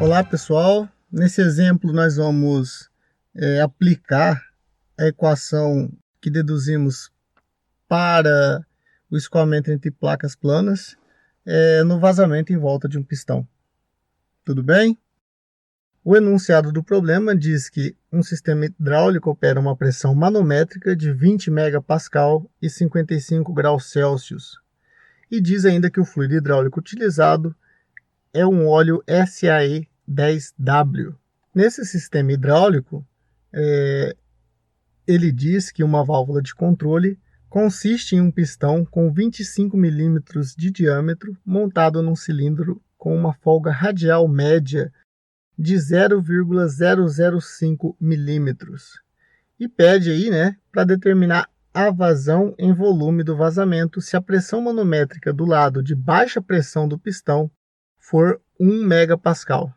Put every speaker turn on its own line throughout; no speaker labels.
Olá pessoal, nesse exemplo nós vamos aplicar a equação que deduzimos para o escoamento entre placas planas no vazamento em volta de um pistão. Tudo bem? O enunciado do problema diz que um sistema hidráulico opera uma pressão manométrica de 20 megapascal e 55 graus Celsius. E diz ainda que o fluido hidráulico utilizado é um óleo SAE 10W. Nesse sistema hidráulico, ele diz que uma válvula de controle consiste em um pistão com 25 milímetros de diâmetro montado num cilindro com uma folga radial média de 0,005 milímetros. E pede aí, para determinar a vazão em volume do vazamento se a pressão manométrica do lado de baixa pressão do pistão for 1 megapascal.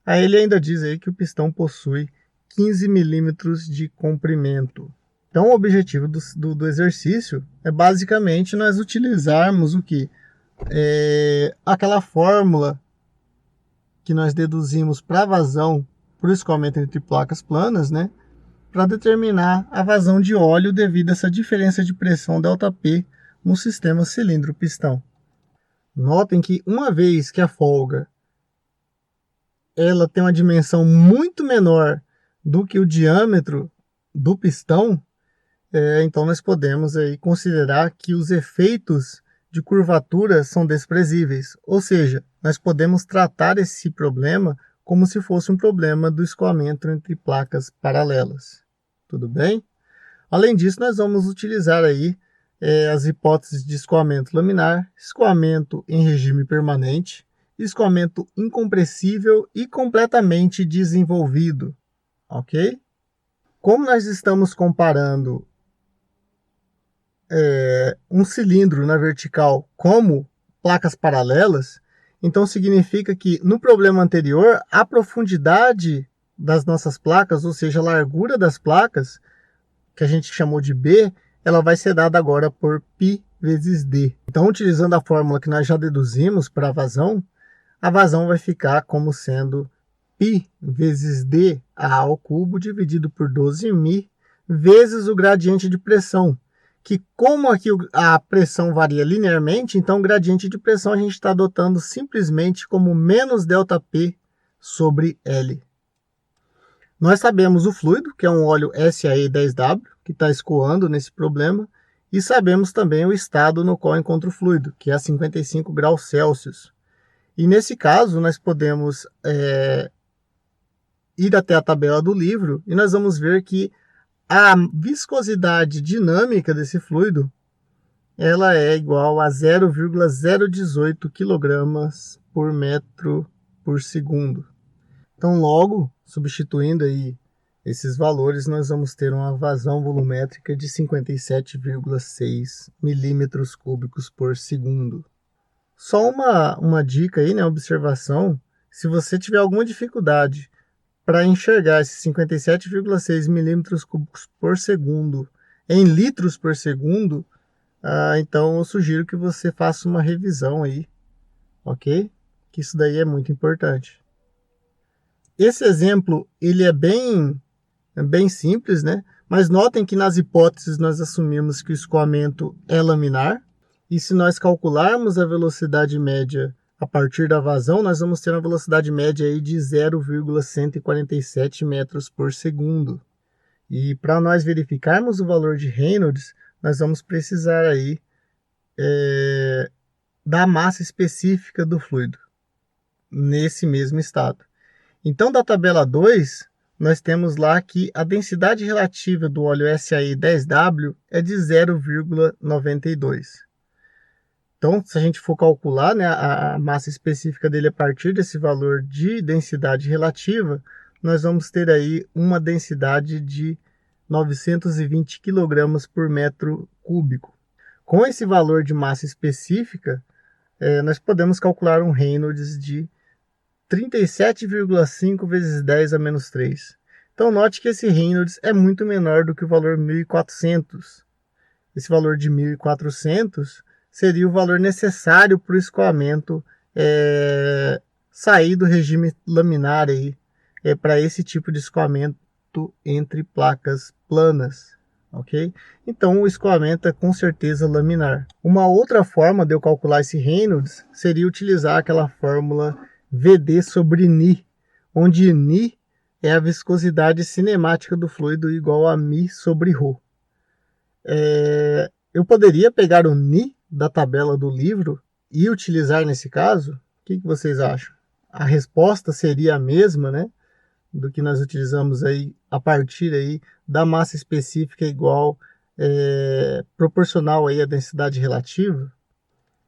Aí ele ainda diz aí que o pistão possui 15 milímetros de comprimento. Então o objetivo do exercício é basicamente nós utilizarmos o que? Aquela fórmula que nós deduzimos para a vazão por escoamento entre placas planas, para determinar a vazão de óleo devido a essa diferença de pressão ΔP no sistema cilindro-pistão. Notem que uma vez que a folga ela tem uma dimensão muito menor do que o diâmetro do pistão, então nós podemos aí considerar que os efeitos de curvatura são desprezíveis, ou seja, nós podemos tratar esse problema como se fosse um problema do escoamento entre placas paralelas. Tudo bem? Além disso, nós vamos utilizar aí as hipóteses de escoamento laminar, escoamento em regime permanente, escoamento incompressível e completamente desenvolvido, ok? Como nós estamos comparando um cilindro na vertical como placas paralelas, então significa que no problema anterior, a profundidade das nossas placas, ou seja, a largura das placas, que a gente chamou de B, ela vai ser dada agora por π vezes d. Então, utilizando a fórmula que nós já deduzimos para a vazão vai ficar como sendo π vezes d ao cubo dividido por 12μ vezes o gradiente de pressão, que como aqui a pressão varia linearmente, então o gradiente de pressão a gente está adotando simplesmente como menos ΔP sobre L. Nós sabemos o fluido, que é um óleo SAE 10W, que está escoando nesse problema, e sabemos também o estado no qual encontra o fluido, que é a 55 graus Celsius. E nesse caso, nós podemos ir até a tabela do livro e nós vamos ver que a viscosidade dinâmica desse fluido ela é igual a 0,018 kg por metro por segundo. Então, logo, substituindo aí esses valores, nós vamos ter uma vazão volumétrica de 57,6 milímetros cúbicos por segundo. Só uma dica aí, observação, se você tiver alguma dificuldade para enxergar esses 57,6 milímetros cúbicos por segundo em litros por segundo, então eu sugiro que você faça uma revisão aí, ok? Que isso daí é muito importante. Esse exemplo, ele é bem simples, Mas notem que nas hipóteses nós assumimos que o escoamento é laminar, e se nós calcularmos a velocidade média a partir da vazão, nós vamos ter uma velocidade média aí de 0,147 metros por segundo. E para nós verificarmos o valor de Reynolds, nós vamos precisar aí da massa específica do fluido, nesse mesmo estado. Então, da tabela 2, nós temos lá que a densidade relativa do óleo SAE 10W é de 0,92. Então, se a gente for calcular a massa específica dele a partir desse valor de densidade relativa, nós vamos ter aí uma densidade de 920 kg por metro cúbico. Com esse valor de massa específica, nós podemos calcular um Reynolds de 37,5 vezes 10 a menos 3. Então, note que esse Reynolds é muito menor do que o valor 1.400. Esse valor de 1.400 seria o valor necessário para o escoamento sair do regime laminar aí, para esse tipo de escoamento entre placas planas, ok? Então o escoamento é com certeza laminar. Uma outra forma de eu calcular esse Reynolds seria utilizar aquela fórmula VD sobre Ni, onde Ni é a viscosidade cinemática do fluido igual a μ sobre ρ. Eu poderia pegar o Ni da tabela do livro e utilizar nesse caso? O que vocês acham? A resposta seria a mesma, né, do que nós utilizamos aí a partir aí da massa específica igual proporcional aí à densidade relativa.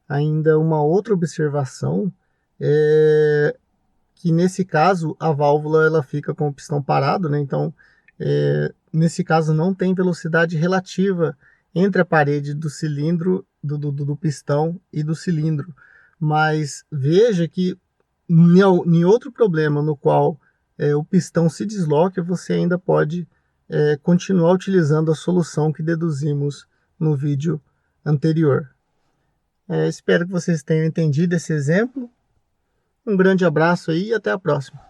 Ainda uma outra observação é que nesse caso a válvula ela fica com o pistão parado, né? Então nesse caso não tem velocidade relativa entre a parede do cilindro, do pistão e do cilindro. Mas veja que em outro problema no qual o pistão se desloca, você ainda pode continuar utilizando a solução que deduzimos no vídeo anterior. Espero que vocês tenham entendido esse exemplo. Um grande abraço aí e até a próxima.